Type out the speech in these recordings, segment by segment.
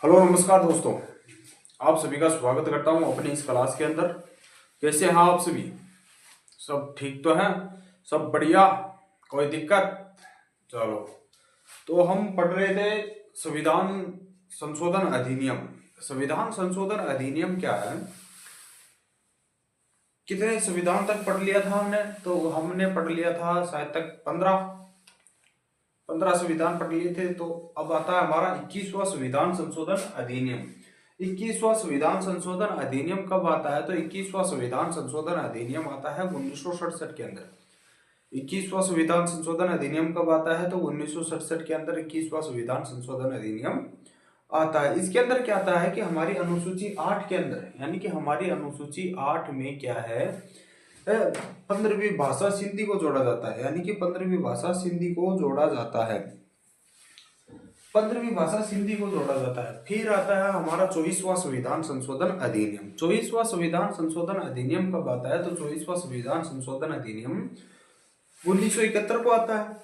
Hello नमस्कार दोस्तों। आप सभी का स्वागत करता हूं अपनी इस क्लास के अंदर। कैसे हैं आप सभी? सब ठीक तो हैं? सब बढ़िया? कोई दिक्कत? चलो, तो हम पढ़ रहे थे संविधान संशोधन अधिनियम। संविधान संशोधन अधिनियम क्या है? कितने संविधान तक पढ़ लिया था हमने? तो हमने पढ़ लिया था शायद तक 15 संविधान पढ़ लिए थे। तो अब आता है हमारा 21वां संविधान संशोधन अधिनियम। 21वां संविधान संशोधन अधिनियम कब आता है? तो 21वां संविधान संशोधन अधिनियम आता है 1967 के अंदर। 21वां संविधान संशोधन अधिनियम कब आता है? तो 1967 के अंदर 21वां संविधान संशोधन अधिनियम आता है। इसके अंदर क्या आता है कि हमारी अनुसूची 8 के अंदर, यानी कि हमारी अनुसूची 8 में क्या है, 15वीं भाषा सिंधी को जोड़ा जाता है। यानी कि 15वीं भाषा सिंधी को जोड़ा जाता है। 15वीं भाषा सिंधी को जोड़ा जाता है। फिर आता है हमारा 24वां संविधान संशोधन अधिनियम। 24वां संविधान संशोधन अधिनियम कब आता है? तो 24वां संविधान संशोधन अधिनियम 1971 को आता है।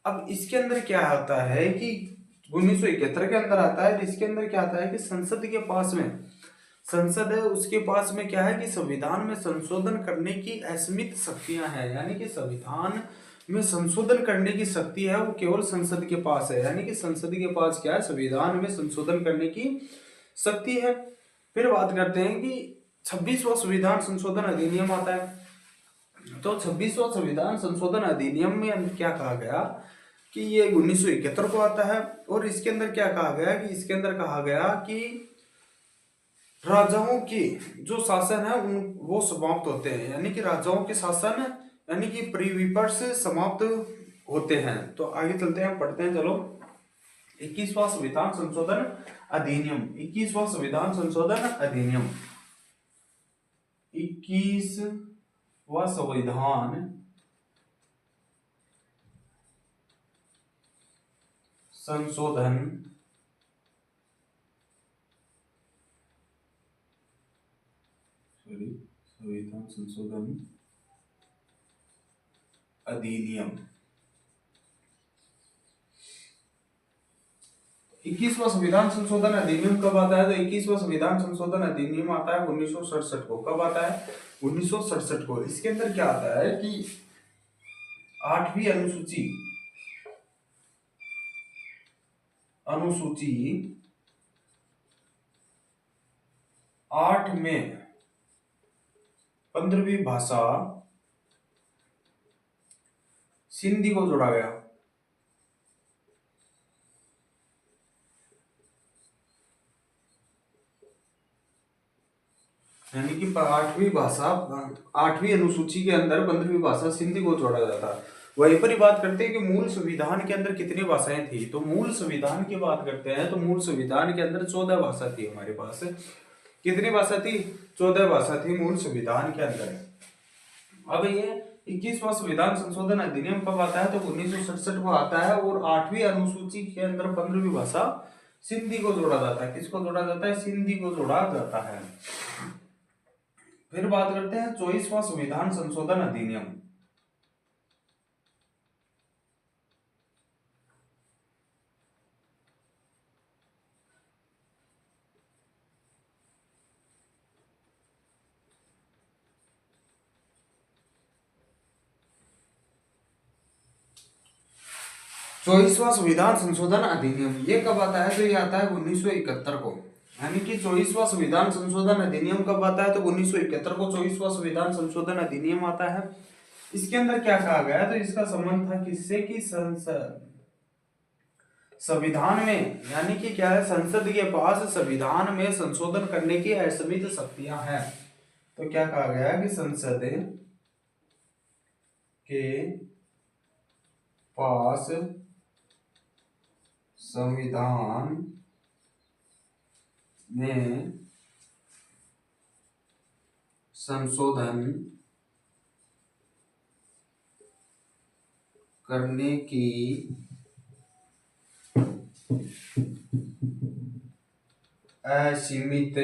अब इसके अंदर क्या आता है कि 1971 के अंदर आता है। इसके अंदर क्या आता है कि संसद के पास में, संसद है उसके पास में क्या है कि संविधान में संशोधन करने की असीमित शक्तियां हैं। यानी कि संविधान में संशोधन करने की शक्ति है वो केवल संसद के पास है। यानी कि संसद के पास क्या है, संविधान में संशोधन करने की शक्ति है। फिर बात करते हैं कि 26वां संविधान संशोधन अधिनियम आता है। तो 26वां संविधान संशोधन अधिनियम में क्या कहा गया कि ये 1971 को आता है। और इसके अंदर क्या कहा गया कि इसके अंदर कहा गया कि राजाओं की जो शासन है उन वो समाप्त होते हैं। यानी कि राजाओं के शासन, यानी कि प्रीविपर्स समाप्त होते हैं। तो आगे चलते हैं, पढ़ते हैं। चलो, 21वां संविधान संशोधन अधिनियम। 21वां संविधान संशोधन अधिनियम, 21वां संविधान संशोधन संविधान संशोधन अधिनियम 21वां संविधान संशोधन अधिनियम कब आता है? तो 21वां संविधान संशोधन अधिनियम आता है 1967 को। कब आता है? 1967 को। इसके अंदर क्या आता है कि 8वीं अनुसूची, अनुसूची 8 में 15वीं भाषा सिंधी को जोड़ा गया। यानी कि 8वीं अनुसूची के अंदर 15वीं भाषा सिंधी को जोड़ा जाता है। वहीं पर ही बात करते हैं कि मूल संविधान के अंदर कितनी भाषाएं थी। तो मूल संविधान की बात करते हैं तो मूल संविधान के अंदर 14 भाषा थी हमारे पास। कितनी भाषा थी? 14 भाषा थी मूल संविधान के अंदर। अब ये 21वां संविधान संशोधन अधिनियम कब आता है? तो 1967 को आता है। और 8वीं अनुसूची के अंदर 15वीं भाषा सिंधी को जोड़ा जाता है। किसको जोड़ा जाता है? सिंधी को जोड़ा जाता है। फिर बात करते हैं 24वां संविधान संशोधन अधिनियम। चौबीसवां संविधान संशोधन अधिनियम ये कब आता है? तो ये आता है 1971 को। यानी कि 24वां संविधान संशोधन अधिनियम कब आता है? तो 1971 को 24वां संविधान संशोधन अधिनियम आता है। इसके अंदर क्या कहा गया? तो इसका संबंध था किससे कि संविधान में, यानी कि क्या है, संसद के पास संविधान में संशोधन करने की असीमित शक्तियां हैं। तो क्या कहा गया कि संसद के पास संविधान में संशोधन करने की असीमित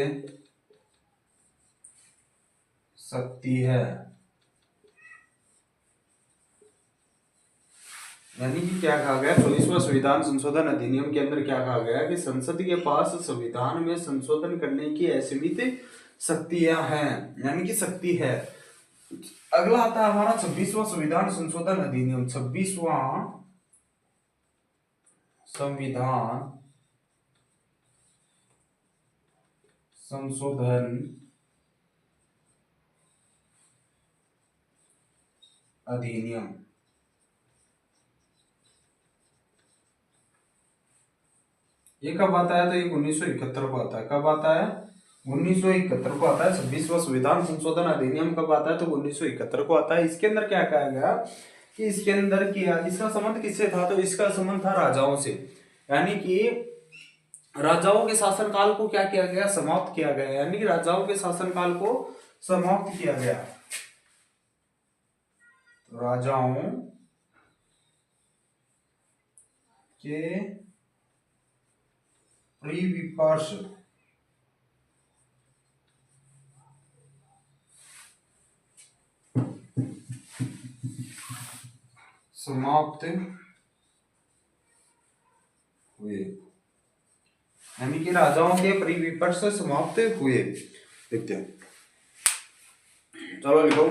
शक्ति है। यानी कि क्या कहा गया 24वां संविधान संशोधन अधिनियम के अंदर क्या कहा गया कि संसद के पास संविधान में संशोधन करने की असीमित शक्तियां हैं, यानी कि शक्ति है। अगला आता है हमारा 26वां संविधान संशोधन अधिनियम। 26वां संविधान संशोधन अधिनियम। ये कब आता है? तो ये 1971 को आता है। कब आता है? 1971 को आता है। 26वां संविधान संशोधन अधिनियम कब आता है? तो 1971 को आता है। इसके अंदर क्या कहा गया कि इसके अंदर किया, इसका संबंध किससे था? तो इसका संबंध था राजाओं से, यानी कि राजाओं के शासनकाल को क्या किया गया? समाप्त किया गया, यानी कि राजाओं के शासनकाल को समाप्त किया गया। राजाओं के परिविपर्श समाप्त हुए, यानी कि राजाओं के परिविपर्श समाप्त हुए। देखते हैं, चलो लिखो।